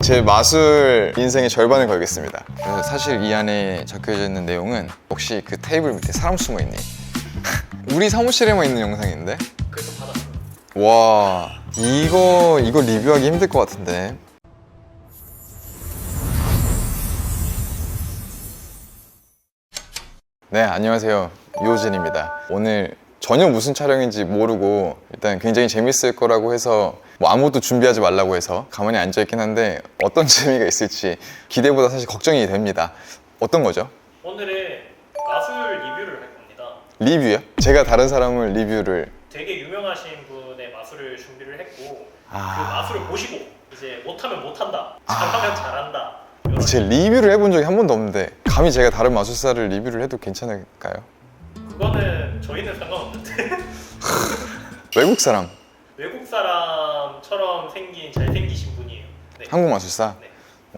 제 마술 인생의 절반을 걸겠습니다. 그래서 사실 이 안에 적혀져 있는 내용은 혹시 그 테이블 밑에 사람 숨어 있니? 우리 사무실에만 있는 영상인데? 그래서 받았어요. 와, 이거 리뷰하기 힘들 것 같은데. 네, 안녕하세요. 유호진입니다. 오늘 전혀 무슨 촬영인지 모르고 일단 굉장히 재밌을 거라고 해서 뭐 아무것도 준비하지 말라고 해서 가만히 앉아있긴 한데 어떤 재미가 있을지 기대보다 사실 걱정이 됩니다. 어떤 거죠? 오늘은 마술 리뷰를 할 겁니다. 리뷰요? 제가 다른 사람을 리뷰를 되게 유명하신 분의 마술을 준비를 했고 그 아... 마술을 보시고 이제 못하면 못한다, 잘하면 잘한다. 이런 제 리뷰를 해본 적이 한 번도 없는데 감히 제가 다른 마술사를 리뷰를 해도 괜찮을까요? 그거는 저희는 상관없는데 외국 사람, 외국 사람처럼 생긴 잘생기신 분이에요. 네. 한국 마술사? 네.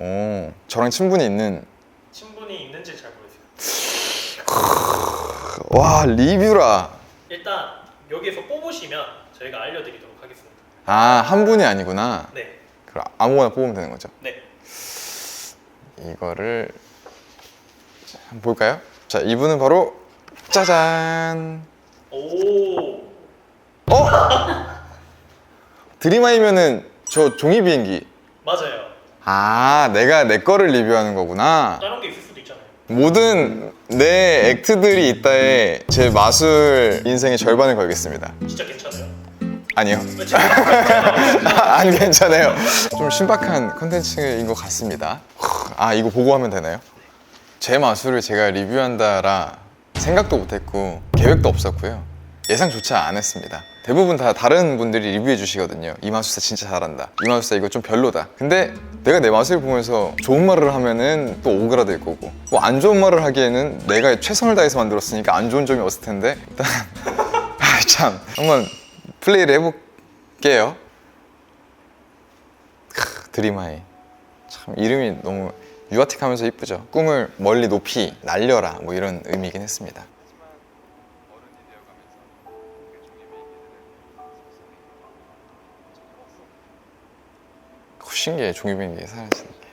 오, 저랑 친분이 있는. 친분이 있는지 잘 모르겠어요. 와, 리뷰라. 일단 여기에서 뽑으시면 저희가 알려드리도록 하겠습니다. 아, 한 분이 아니구나. 네. 그럼 아무거나 뽑으면 되는 거죠? 네. 이거를 한번 볼까요? 자, 이분은 바로 짜잔. 오. 어? 드림아이면은 저 종이 비행기. 맞아요. 아, 내가 내 거를 리뷰하는 거구나. 다른 게 있을 수도 있잖아요. 모든 내 액트들이 있다에 제 마술 인생의 절반을 걸겠습니다. 진짜 괜찮아요? 아니요. 왜 제가 안 괜찮아요. 좀 신박한 콘텐츠인 것 같습니다. 아, 이거 보고 하면 되나요? 제 마술을 제가 리뷰한다라 생각도 못했고 계획도 없었고요. 예상조차 안 했습니다. 대부분 다 다른 분들이 리뷰해 주시거든요. 이 마술사 진짜 잘한다, 이 마술사 이거 좀 별로다. 근데 내가 내 마술 보면서 좋은 말을 하면은 또 오그라들 거고, 뭐 안 좋은 말을 하기에는 내가 최선을 다해서 만들었으니까 안 좋은 점이 없을 텐데 일단 참 한번 플레이를 해볼게요. 드림아이, 참 이름이 너무 유아틱하면서 이쁘죠. 꿈을 멀리 높이 날려라, 뭐 이런 의미이긴 했습니다. 신기해, 종이비행기에 사라지는 게.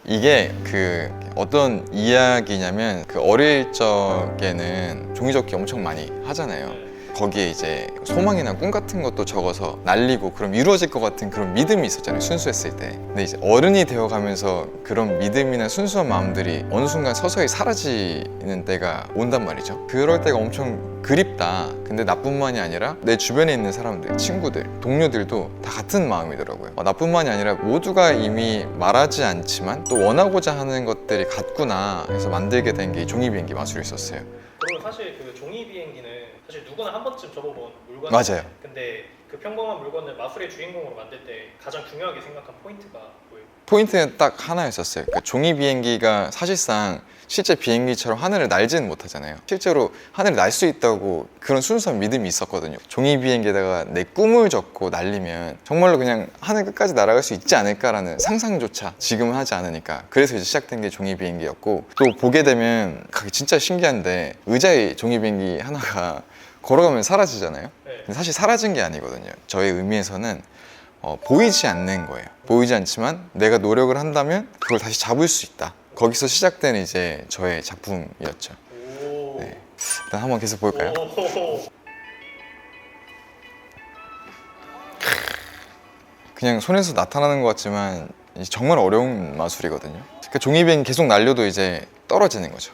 이게 그 어떤 이야기냐면, 그 어릴 적에는 종이접기 엄청 많이 하잖아요. 거기에 이제 소망이나 꿈 같은 것도 적어서 날리고 그럼 이루어질 것 같은 그런 믿음이 있었잖아요, 순수했을 때. 근데 이제 어른이 되어가면서 그런 믿음이나 순수한 마음들이 어느 순간 서서히 사라지는 때가 온단 말이죠. 그럴 때가 엄청 그립다. 근데 나뿐만이 아니라 내 주변에 있는 사람들, 친구들, 동료들도 다 같은 마음이더라고요. 나뿐만이 아니라 모두가 이미 말하지 않지만 또 원하고자 하는 것들이 같구나 해서 만들게 된 게 종이비행기 마술이었어요. 그리고 사실 그 종이 비행기는 사실 누구나 한 번쯤 접어본 물건이에요. 맞아요. 근데 그 평범한 물건을 마술의 주인공으로 만들 때 가장 중요하게 생각한 포인트가 뭐예요? 포인트는 딱 하나였었어요. 그러니까 종이 비행기가 사실상 실제 비행기처럼 하늘을 날지는 못하잖아요. 실제로 하늘을 날 수 있다고 그런 순수한 믿음이 있었거든요. 종이 비행기에다가 내 꿈을 적고 날리면 정말로 그냥 하늘 끝까지 날아갈 수 있지 않을까라는 상상조차 지금은 하지 않으니까. 그래서 이제 시작된 게 종이 비행기였고, 또 보게 되면 그게 진짜 신기한데 의자에 종이 비행기 하나가 걸어가면 사라지잖아요. 네. 근데 사실 사라진 게 아니거든요. 저의 의미에서는 보이지 않는 거예요. 보이지 않지만 내가 노력을 한다면 그걸 다시 잡을 수 있다. 거기서 시작된 이제 저의 작품이었죠. 오. 네. 일단 한번 계속 볼까요? 오. 그냥 손에서 나타나는 것 같지만 정말 어려운 마술이거든요. 그러니까 종이비행기 계속 날려도 이제 떨어지는 거죠.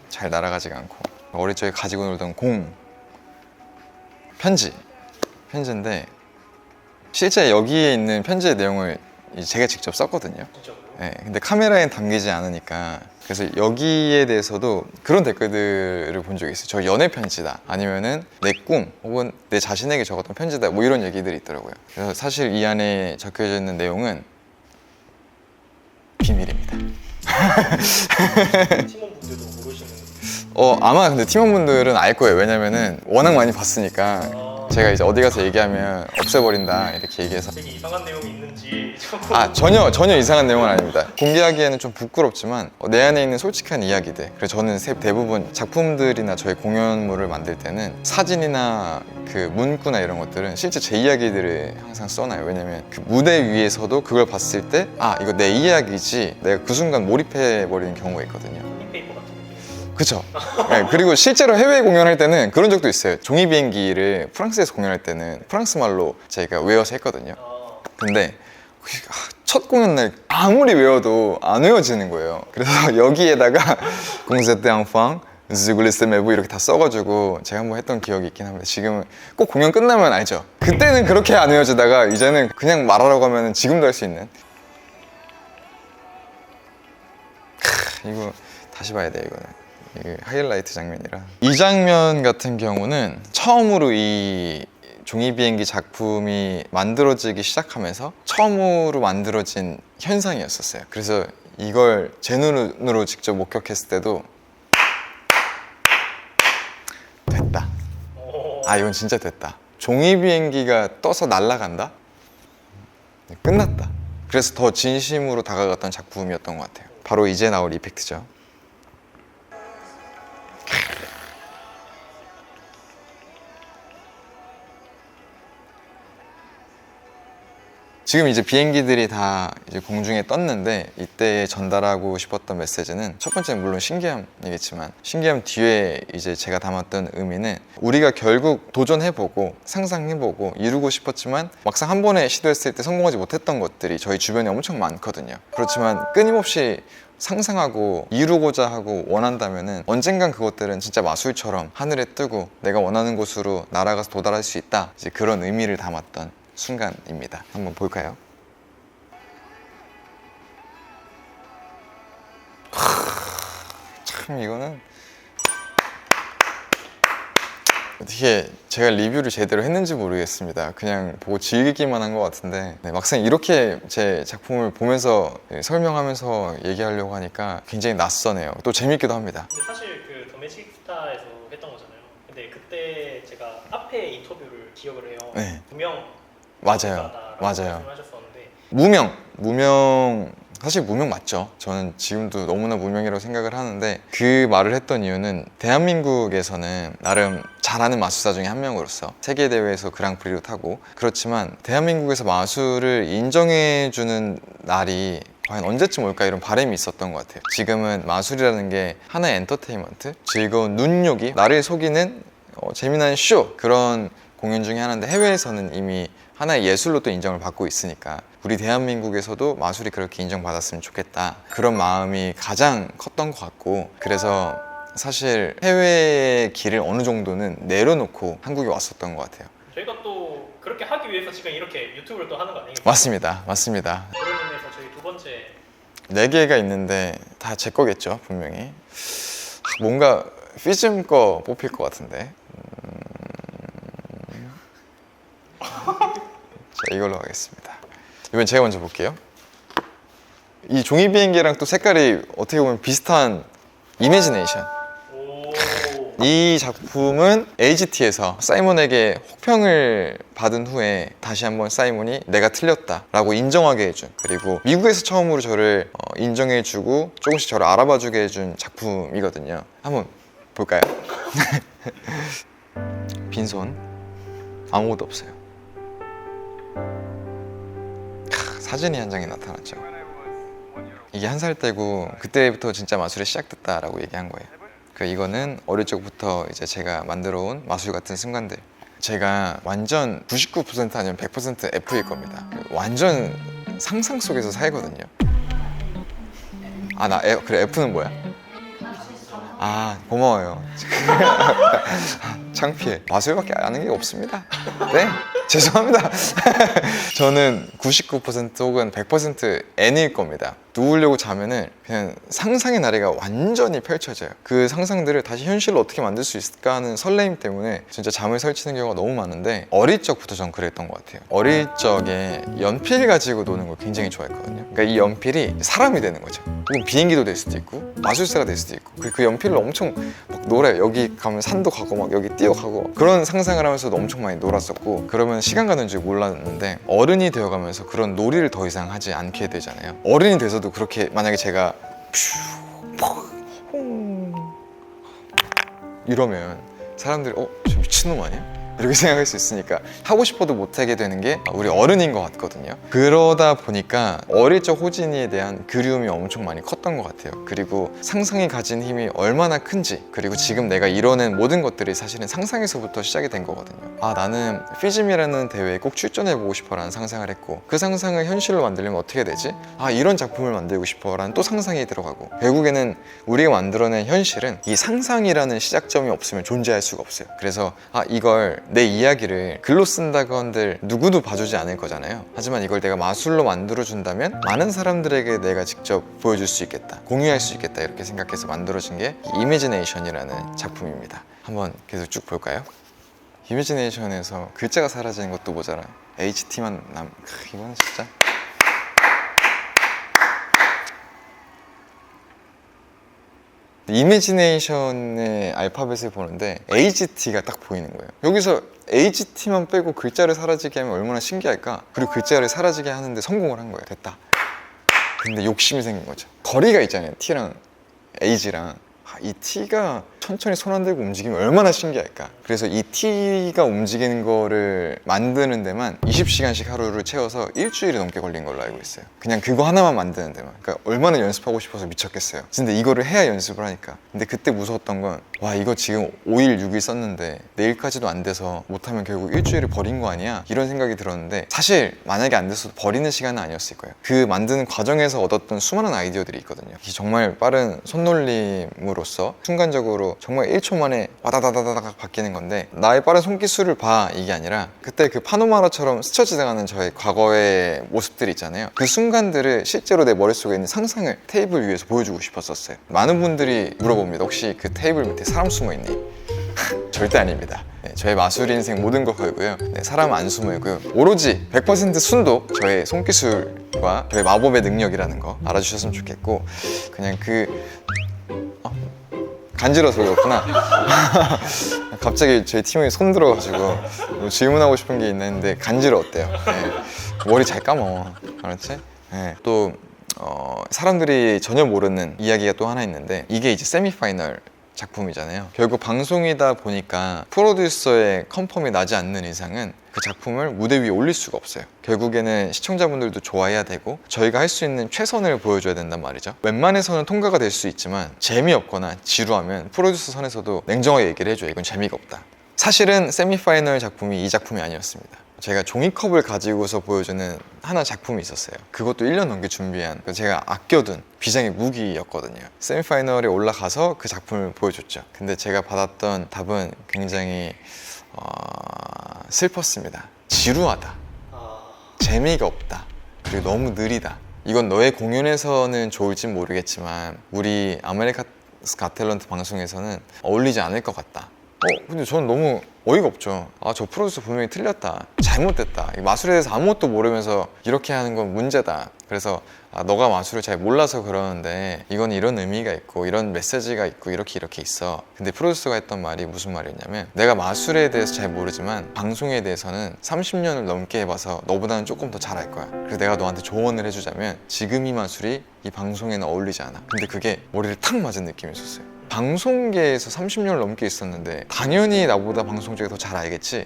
잘 날아가지가 않고. 어릴 적에 가지고 놀던 편지인데 실제 여기에 있는 편지의 내용을 제가 직접 썼거든요. 진짜. 네, 근데 카메라엔 담기지 않으니까. 그래서 여기에 대해서도 그런 댓글들을 본 적이 있어요. 저 연애 편지다, 아니면은 내 꿈 혹은 내 자신에게 적었던 편지다, 뭐 이런 얘기들이 있더라고요. 그래서 사실 이 안에 적혀져 있는 내용은 비밀입니다. 팀원분들도 모르시는. 아마 근데 팀원분들은 알 거예요. 왜냐면은 워낙 많이 봤으니까. 제가 이제 어디 가서 얘기하면 없애버린다 이렇게 얘기해서. 되게 이상한 내용이 있는지 전혀 이상한 내용은 아닙니다. 공개하기에는 좀 부끄럽지만 내 안에 있는 솔직한 이야기들. 그래서 저는 대부분 작품들이나 저희 공연물을 만들 때는 사진이나 그 문구나 이런 것들은 실제 제 이야기들을 항상 써놔요. 왜냐면 그 무대 위에서도 그걸 봤을 때 이거 내 이야기지, 내가 그 순간 몰입해 버리는 경우가 있거든요. 페이퍼 같은 느낌. 그쵸. 네, 그리고 실제로 해외 공연할 때는 그런 적도 있어요. 종이 비행기를 프랑스에서 공연할 때는 프랑스 말로 저희가 외워서 했거든요. 근데 첫 공연 날 아무리 외워도 안 외워지는 거예요. 그래서 여기에다가 공세트 enfant, 즈글리스 메부 이렇게 다 써가지고 제가 한번 했던 기억이 있긴 합니다. 지금은 꼭 공연 끝나면 알죠. 그때는 그렇게 안 외워지다가 이제는 그냥 말하라고 하면 지금도 할 수 있는. 이거 다시 봐야 돼. 이거는 이게 하이라이트 장면이라. 이 장면 같은 경우는 처음으로 이 종이 비행기 작품이 만들어지기 시작하면서 처음으로 만들어진 현상이었었어요. 그래서 이걸 제 눈으로 직접 목격했을 때도 됐다. 이건 진짜 됐다. 종이 비행기가 떠서 날아간다? 끝났다. 그래서 더 진심으로 다가갔던 작품이었던 것 같아요. 바로 이제 나올 이펙트죠. 지금 이제 비행기들이 다 이제 공중에 떴는데 이때 전달하고 싶었던 메시지는 첫 번째는 물론 신기함이겠지만 신기함 뒤에 이제 제가 담았던 의미는 우리가 결국 도전해보고 상상해보고 이루고 싶었지만 막상 한 번에 시도했을 때 성공하지 못했던 것들이 저희 주변에 엄청 많거든요. 그렇지만 끊임없이 상상하고 이루고자 하고 원한다면은 언젠간 그것들은 진짜 마술처럼 하늘에 뜨고 내가 원하는 곳으로 날아가서 도달할 수 있다. 이제 그런 의미를 담았던 순간입니다. 한번 볼까요? 참 이거는 어떻게 제가 리뷰를 제대로 했는지 모르겠습니다. 그냥 보고 즐기기만 한 것 같은데 막상 이렇게 제 작품을 보면서 설명하면서 얘기하려고 하니까 굉장히 낯서네요. 또 재밌기도 합니다. 근데 사실 그 더매직스타에서 했던 거잖아요. 근데 그때 제가 앞에 인터뷰를 기억을 해요. 네. 무명 맞아요. 말씀하셨었는데 무명 사실 무명 맞죠. 저는 지금도 너무나 무명이라고 생각을 하는데 그 말을 했던 이유는 대한민국에서는 나름 잘하는 마술사 중에 한 명으로서 세계대회에서 그랑프리로 타고 그렇지만 대한민국에서 마술을 인정해주는 날이 과연 언제쯤 올까 이런 바람이 있었던 것 같아요. 지금은 마술이라는 게 하나의 엔터테인먼트, 즐거운 눈요기, 나를 속이는 재미난 쇼 그런 공연 중에 하나인데 해외에서는 이미 하나의 예술로 또 인정을 받고 있으니까 우리 대한민국에서도 마술이 그렇게 인정받았으면 좋겠다 그런 마음이 가장 컸던 것 같고 그래서 사실 해외의 길을 어느 정도는 내려놓고 한국에 왔었던 것 같아요. 저희가 또 그렇게 하기 위해서 지금 이렇게 유튜브를 또 하는 거 아니겠어요? 맞습니다. 그런 의미에서 저희 두 번째 4개가 있는데 다 제 거겠죠 분명히. 뭔가 피즘 거 뽑힐 것 같은데 자, 이걸로 하겠습니다. 이번 제가 먼저 볼게요. 이 종이 비행기랑 또 색깔이 어떻게 보면 비슷한 이매지네이션. 이 작품은 AGT에서 사이먼에게 혹평을 받은 후에 다시 한번 사이먼이 내가 틀렸다 라고 인정하게 해준, 그리고 미국에서 처음으로 저를 인정해주고 조금씩 저를 알아봐주게 해준 작품이거든요. 한번 볼까요? 빈손 아무것도 없어요. 사진이 한 장에 나타났죠. 이게 1살 때고 그때부터 진짜 마술이 시작됐다라고 얘기한 거예요. 이거는 어릴 적부터 이제 제가 만들어온 마술 같은 순간들. 제가 완전 99% 아니면 100% F일 겁니다. 완전 상상 속에서 살거든요. 그래 F는 뭐야? 고마워요. 창피해. 마술밖에 아는 게 없습니다. 네, 죄송합니다. 저는 99% 혹은 100% N일 겁니다. 누우려고 자면은 그냥 상상의 나래가 완전히 펼쳐져요. 그 상상들을 다시 현실로 어떻게 만들 수 있을까 하는 설레임 때문에 진짜 잠을 설치는 경우가 너무 많은데 어릴 적부터 전 그랬던 것 같아요. 어릴 적에 연필 가지고 노는 걸 굉장히 좋아했거든요. 그러니까 이 연필이 사람이 되는 거죠. 혹은 비행기도 될 수도 있고 마술사가 될 수도 있고 그 연필로 엄청 막 놀아요. 여기 가면 산도 가고 막 여기 뛰어가고 그런 상상을 하면서도 엄청 많이 놀았었고 그러면 시간 가는 줄 몰랐는데 어른이 되어가면서 그런 놀이를 더 이상 하지 않게 되잖아요. 어른이 돼서도 그렇게 만약에 제가 이러면 사람들이 저 미친놈 아니야? 이렇게 생각할 수 있으니까 하고 싶어도 못하게 되는 게 우리 어른인 것 같거든요. 그러다 보니까 어릴 적 호진이에 대한 그리움이 엄청 많이 컸던 것 같아요. 그리고 상상이 가진 힘이 얼마나 큰지 그리고 지금 내가 이뤄낸 모든 것들이 사실은 상상에서부터 시작이 된 거거든요. 나는 피즘이라는 대회에 꼭 출전해보고 싶어라는 상상을 했고 그 상상을 현실로 만들려면 어떻게 되지? 이런 작품을 만들고 싶어라는 또 상상이 들어가고 결국에는 우리가 만들어낸 현실은 이 상상이라는 시작점이 없으면 존재할 수가 없어요. 그래서 이걸 내 이야기를 글로 쓴다고 한들 누구도 봐주지 않을 거잖아요. 하지만 이걸 내가 마술로 만들어준다면 많은 사람들에게 내가 직접 보여줄 수 있겠다, 공유할 수 있겠다 이렇게 생각해서 만들어진 게 이미지네이션이라는 작품입니다. 한번 계속 쭉 볼까요? 이미지네이션에서 글자가 사라지는 것도 모자라 HT만 이거는 진짜 이미지네이션의 알파벳을 보는데 HT가 딱 보이는 거예요. 여기서 HT만 빼고 글자를 사라지게 하면 얼마나 신기할까? 그리고 글자를 사라지게 하는데 성공을 한 거예요. 됐다. 근데 욕심이 생긴 거죠. 거리가 있잖아요. T랑 H랑 이 T가 천천히 손 안 들고 움직이면 얼마나 신기할까. 그래서 이 T가 움직이는 거를 만드는 데만 20시간씩 하루를 채워서 일주일이 넘게 걸린 걸로 알고 있어요. 그냥 그거 하나만 만드는 데만. 그러니까 얼마나 연습하고 싶어서 미쳤겠어요. 근데 이거를 해야 연습을 하니까. 근데 그때 무서웠던 건 이거 지금 5일 6일 썼는데 내일까지도 안 돼서 못하면 결국 일주일을 버린 거 아니야? 이런 생각이 들었는데 사실 만약에 안 됐어도 버리는 시간은 아니었을 거예요. 그 만드는 과정에서 얻었던 수많은 아이디어들이 있거든요. 정말 빠른 손놀림으로써 순간적으로 정말 1초 만에 와다다다다닥 바뀌는 건데 나의 빠른 손기술을 봐 이게 아니라 그때 그 파노마라처럼 스쳐 지나가는 저의 과거의 모습들이 있잖아요. 그 순간들을 실제로 내 머릿속에 있는 상상을 테이블 위에서 보여주고 싶었었어요. 많은 분들이 물어봅니다. 혹시 그 테이블 밑에 사람 숨어있니? 절대 아닙니다. 저의 마술 인생 모든 걸 걸고요. 사람 안 숨어있고요. 오로지 100% 순도 저의 손기술과 저의 마법의 능력이라는 거 알아주셨으면 좋겠고 그냥 간지러서 그렇구나. 갑자기 제 팀에 손 들어가지고 뭐 질문하고 싶은 게 있는데 간지러웠대요. 머리 잘 감어. 알았지? 또 사람들이 전혀 모르는 이야기가 또 하나 있는데 이게 이제 세미파이널 작품이잖아요. 결국 방송이다 보니까 프로듀서의 컨펌이 나지 않는 이상은 그 작품을 무대 위에 올릴 수가 없어요. 결국에는 시청자분들도 좋아해야 되고 저희가 할 수 있는 최선을 보여줘야 된단 말이죠. 웬만해서는 통과가 될 수 있지만 재미없거나 지루하면 프로듀서 선에서도 냉정하게 얘기를 해줘요. 이건 재미가 없다. 사실은 세미파이널 작품이 이 작품이 아니었습니다. 제가 종이컵을 가지고서 보여주는 하나 작품이 있었어요. 그것도 1년 넘게 준비한 제가 아껴둔 비장의 무기였거든요. 세미파이널에 올라가서 그 작품을 보여줬죠. 근데 제가 받았던 답은 굉장히 슬펐습니다. 지루하다. 재미가 없다. 그리고 너무 느리다. 이건 너의 공연에서는 좋을진 모르겠지만 우리 아메리카스 갓 탤런트 방송에서는 어울리지 않을 것 같다. 근데 저는 너무 어이가 없죠. 저 프로듀서 분명히 틀렸다. 잘못됐다. 마술에 대해서 아무것도 모르면서 이렇게 하는 건 문제다. 그래서 너가 마술을 잘 몰라서 그러는데 이건 이런 의미가 있고 이런 메시지가 있고 이렇게 있어. 근데 프로듀서가 했던 말이 무슨 말이었냐면 내가 마술에 대해서 잘 모르지만 방송에 대해서는 30년을 넘게 해봐서 너보다는 조금 더 잘할 거야. 그래서 내가 너한테 조언을 해주자면 지금 이 마술이 이 방송에는 어울리지 않아. 근데 그게 머리를 탁 맞은 느낌이 있었어요. 방송계에서 30년을 넘게 있었는데 당연히 나보다 방송 쪽에 더 잘 알겠지?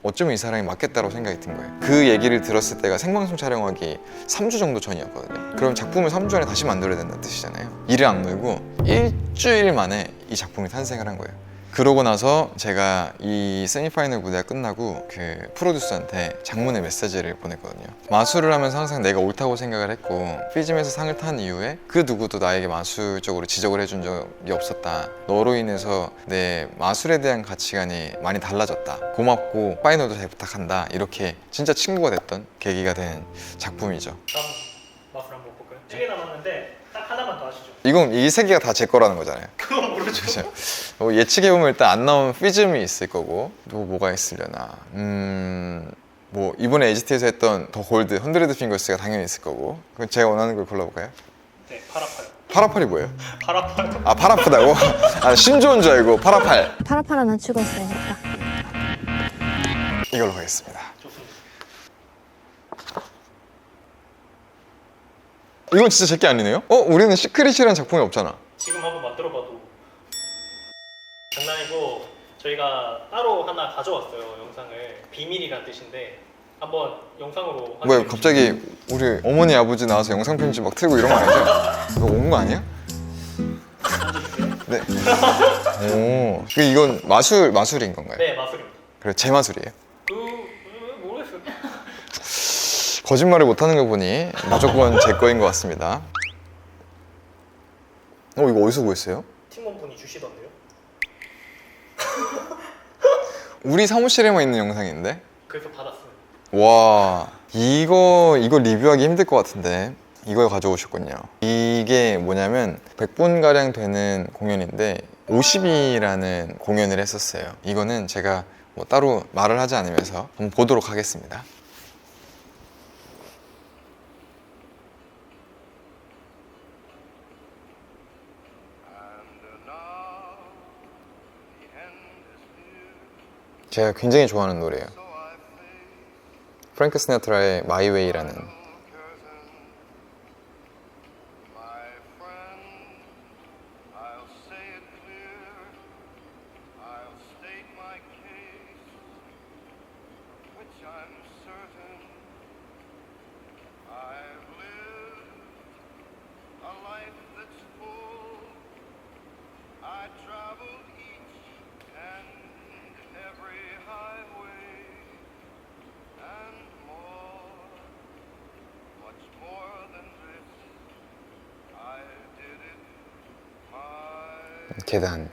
어쩌면 이 사람이 맞겠다라고 생각이 든 거예요. 그 얘기를 들었을 때가 생방송 촬영하기 3주 정도 전이었거든요. 그럼 작품을 3주 안에 다시 만들어야 된다는 뜻이잖아요. 이를 악물고 일주일 만에 이 작품이 탄생을 한 거예요. 그러고 나서 제가 이 세미파이널 무대가 끝나고 그 프로듀서한테 장문의 메시지를 보냈거든요. 마술을 하면서 항상 내가 옳다고 생각을 했고 피즘에서 상을 탄 이후에 그 누구도 나에게 마술적으로 지적을 해준 적이 없었다. 너로 인해서 내 마술에 대한 가치관이 많이 달라졌다. 고맙고 파이널도 잘 부탁한다. 이렇게 진짜 친구가 됐던 계기가 된 작품이죠. 다음 마술 한번 볼까요? 3개 남았는데 딱 하나만 더 하시죠. 이건 이 세 개가 다 제 거라는 거잖아요. 그건 모르죠. 그렇죠. 예측해보면 일단 안 나온 피즘이 있을 거고 또 뭐가 있으려나 뭐 이번에 HT에서 했던 더 골드, 헌드레드 핑거스가 당연히 있을 거고 그럼 제가 원하는 걸 골라볼까요? 네, 팔 아파요. 파라팔이 뭐예요? 팔 아파요. 아, 팔 아프다고? 아, 심 좋은 줄 알고 파라팔. 파라팔 하나 추가했어야겠다. 이걸로 가겠습니다. 좋습니다. 이건 진짜 제게 아니네요? 우리는 시크릿이라는 작품이 없잖아. 지금 한번 만들어봐도 장난이고 저희가 따로 하나 가져왔어요. 영상을. 비밀이란 뜻인데 한번 영상으로 뭐야, 확인해 갑자기 우리 어머니 아버지 나와서 영상 편지 막 틀고 이런 거 아니죠? 이거 온 거 아니야? 네. 오, 이건 마술인 건가요? 네, 마술입니다. 그래, 제 마술이에요. 모르겠어요. 거짓말을 못하는 거 보니 무조건 제 거인 것 같습니다. 이거 어디서 구했어요? 팀원분이 주시던데요. 우리 사무실에만 있는 영상인데? 그래서 받았어요. 와, 이거 리뷰하기 힘들 것 같은데 이걸 가져오셨군요. 이게 뭐냐면 100분가량 되는 공연인데 50이라는 공연을 했었어요. 이거는 제가 뭐 따로 말을 하지 않으면서 한번 보도록 하겠습니다. 제가 굉장히 좋아하는 노래예요. 프랭크 시나트라의 My Way라는. 계단.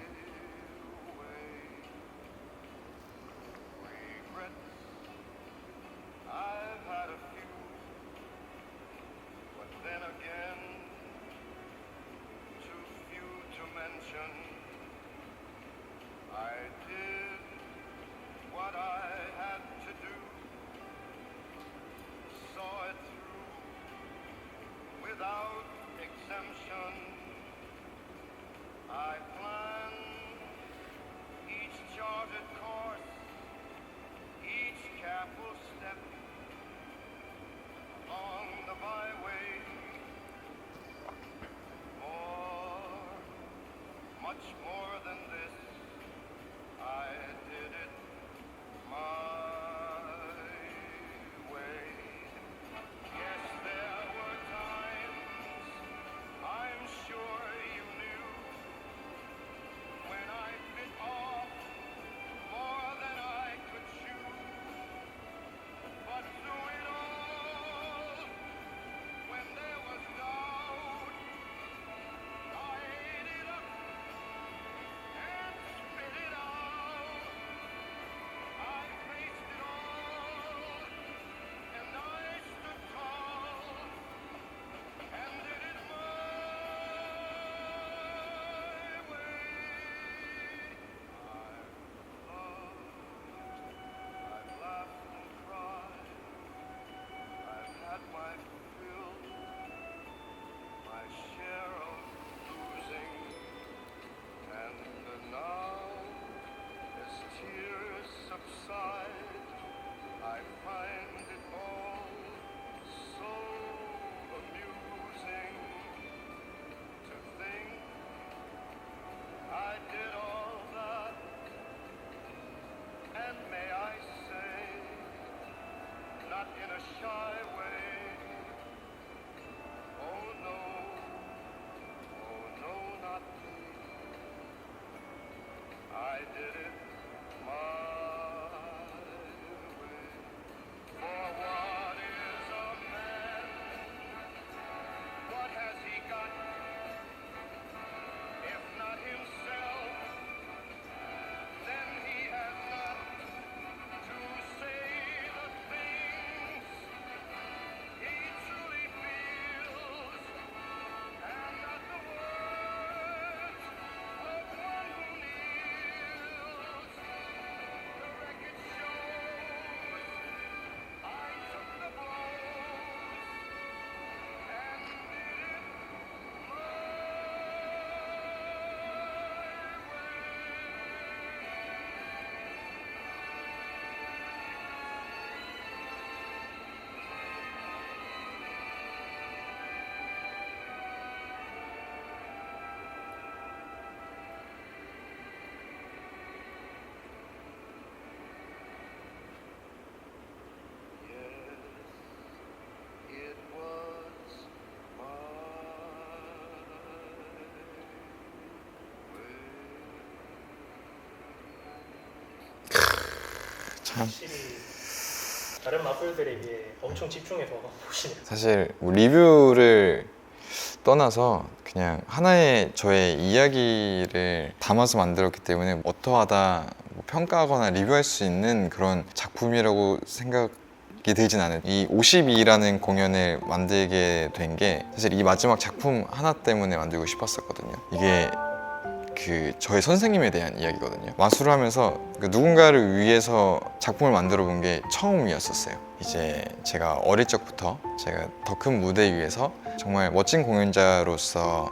확실히 다른 마술들에 비해 엄청 집중해서 보시네요. 사실 뭐 리뷰를 떠나서 그냥 하나의 저의 이야기를 담아서 만들었기 때문에 어떠하다 뭐 평가하거나 리뷰할 수 있는 그런 작품이라고 생각이 들진 않아요. 이 52라는 공연을 만들게 된 게 사실 이 마지막 작품 하나 때문에 만들고 싶었었거든요. 이게 그 저의 선생님에 대한 이야기거든요. 마술을 하면서 그 누군가를 위해서 작품을 만들어 본 게 처음이었었어요. 이제 제가 어릴 적부터 제가 더 큰 무대 위에서 정말 멋진 공연자로서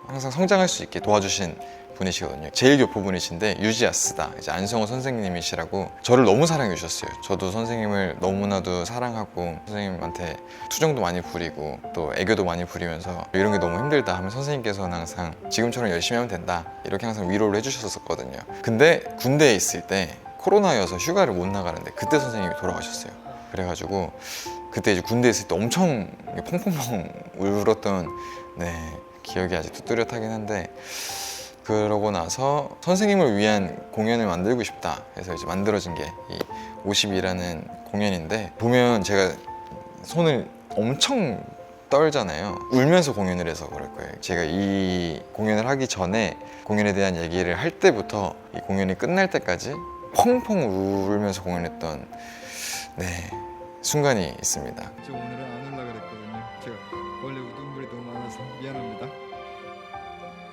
항상 성장할 수 있게 도와주신 분이시거든요. 제1교포분이신데 유지아스다 이제 안성호 선생님이시라고 저를 너무 사랑해 주셨어요. 저도 선생님을 너무나도 사랑하고 선생님한테 투정도 많이 부리고 또 애교도 많이 부리면서 이런 게 너무 힘들다 하면 선생님께서는 항상 지금처럼 열심히 하면 된다 이렇게 항상 위로를 해주셨었거든요. 근데 군대에 있을 때 코로나여서 휴가를 못 나가는데 그때 선생님이 돌아가셨어요. 그래가지고 그때 이제 군대에 있을 때 엄청 펑펑펑 울었던 기억이 아직도 뚜렷하긴 한데, 그러고 나서 선생님을 위한 공연을 만들고 싶다 해서 이제 만들어진 게 이 50이라는 공연인데, 보면 제가 손을 엄청 떨잖아요. 울면서 공연을 해서 그럴 거예요. 제가 이 공연을 하기 전에 공연에 대한 얘기를 할 때부터 이 공연이 끝날 때까지 펑펑 울면서 공연했던 순간이 있습니다. 저 오늘은 안 올라 그랬거든요. 제가 원래 눈물이 너무 많아서 미안합니다.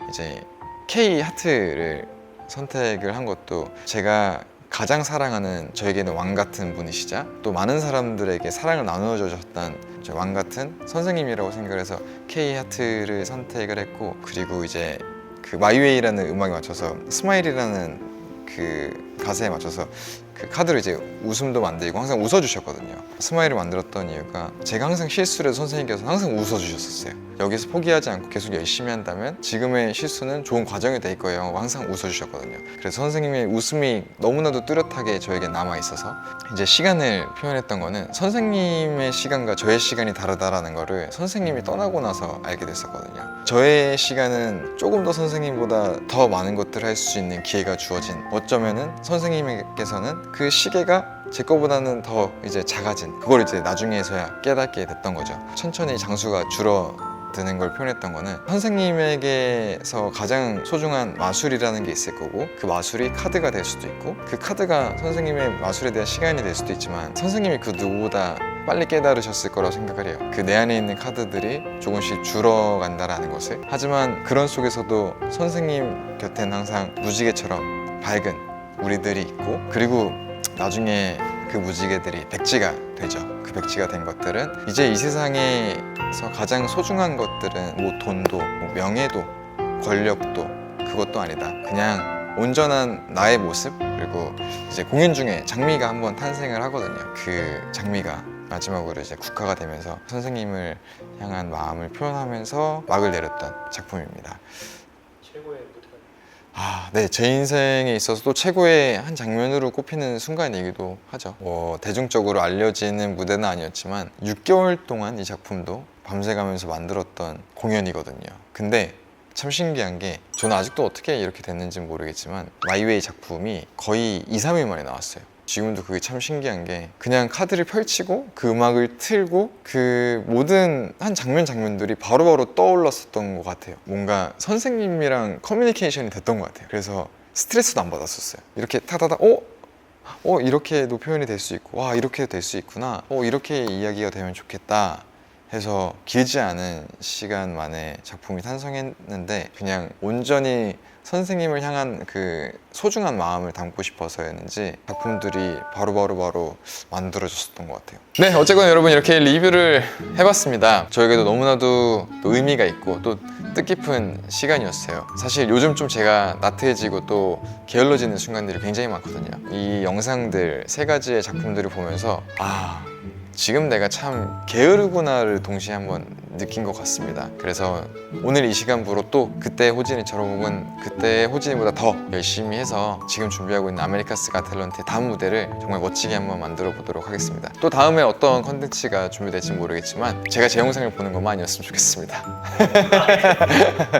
이제 K 하트를 선택을 한 것도 제가 가장 사랑하는, 저에게는 왕 같은 분이시자 또 많은 사람들에게 사랑을 나눠주셨던 왕 같은 선생님이라고 생각을 해서 K 하트를 선택을 했고, 그리고 이제 그 마이웨이라는 음악에 맞춰서 스마일이라는 그 가사에 맞춰서 그 카드로 이제 웃음도 만들고 항상 웃어주셨거든요. 스마일을 만들었던 이유가 제가 항상 실수를 해서 선생님께서 항상 웃어주셨었어요. 여기서 포기하지 않고 계속 열심히 한다면 지금의 실수는 좋은 과정이 될 거예요 하고 항상 웃어주셨거든요. 그래서 선생님의 웃음이 너무나도 뚜렷하게 저에게 남아있어서 이제 시간을 표현했던 거는 선생님의 시간과 저의 시간이 다르다라는 거를 선생님이 떠나고 나서 알게 됐었거든요. 저의 시간은 조금 더 선생님보다 더 많은 것들을 할 수 있는 기회가 주어진, 어쩌면은 선생님께서는 그 시계가 제 거보다는 더 이제 작아진, 그걸 이제 나중에서야 깨닫게 됐던 거죠. 천천히 장수가 줄어드는 걸 표현했던 거는 선생님에게서 가장 소중한 마술이라는 게 있을 거고, 그 마술이 카드가 될 수도 있고, 그 카드가 선생님의 마술에 대한 시간이 될 수도 있지만 선생님이 그 누구보다 빨리 깨달으셨을 거라고 생각을 해요. 그 내 안에 있는 카드들이 조금씩 줄어간다라는 것을. 하지만 그런 속에서도 선생님 곁엔 항상 무지개처럼 밝은 우리들이 있고, 그리고 나중에 그 무지개들이 백지가 되죠. 그 백지가 된 것들은 이제 이 세상에서 가장 소중한 것들은 뭐 돈도, 뭐 명예도, 권력도 그것도 아니다. 그냥 온전한 나의 모습. 그리고 이제 공연 중에 장미가 한번 탄생을 하거든요. 그 장미가 마지막으로 이제 국화가 되면서 선생님을 향한 마음을 표현하면서 막을 내렸던 작품입니다. 최고의 무대가. 네, 제 인생에 있어서도 최고의 한 장면으로 꼽히는 순간이기도 하죠. 대중적으로 알려지는 무대는 아니었지만 6개월 동안 이 작품도 밤새 가면서 만들었던 공연이거든요. 근데 참 신기한 게, 저는 아직도 어떻게 이렇게 됐는지는 모르겠지만 마이웨이 작품이 거의 2, 3일 만에 나왔어요. 지금도 그게 참 신기한 게, 그냥 카드를 펼치고 그 음악을 틀고 그 모든 한 장면들이 바로바로 떠올랐었던 것 같아요. 뭔가 선생님이랑 커뮤니케이션이 됐던 것 같아요. 그래서 스트레스도 안 받았었어요. 이렇게 타다다 이렇게도 표현이 될 수 있고, 와 이렇게 될 수 있구나, 이렇게 이야기가 되면 좋겠다 해서 길지 않은 시간 만에 작품이 탄생했는데, 그냥 온전히 선생님을 향한 그 소중한 마음을 담고 싶어서였는지 작품들이 바로 만들어졌었던 것 같아요. 네, 어쨌건 여러분 이렇게 리뷰를 해봤습니다. 저에게도 너무나도 또 의미가 있고 또 뜻깊은 시간이었어요. 사실 요즘 좀 제가 나태해지고 또 게을러지는 순간들이 굉장히 많거든요. 이 영상들 3가지의 작품들을 보면서 지금 내가 참 게으르구나를 동시에 한번 느낀 것 같습니다. 그래서 오늘 이 시간부로 또 그때 호진이처럼 혹은 그때 호진이보다 더 열심히 해서 지금 준비하고 있는 아메리카스 갓 탤런트의 다음 무대를 정말 멋지게 한번 만들어 보도록 하겠습니다. 또 다음에 어떤 컨텐츠가 준비될지 모르겠지만 제가 제 영상을 보는 것만 아니었으면 좋겠습니다.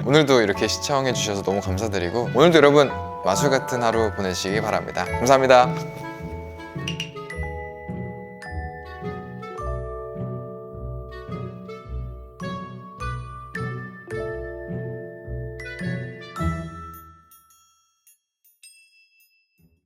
오늘도 이렇게 시청해 주셔서 너무 감사드리고, 오늘도 여러분 마술 같은 하루 보내시기 바랍니다. 감사합니다.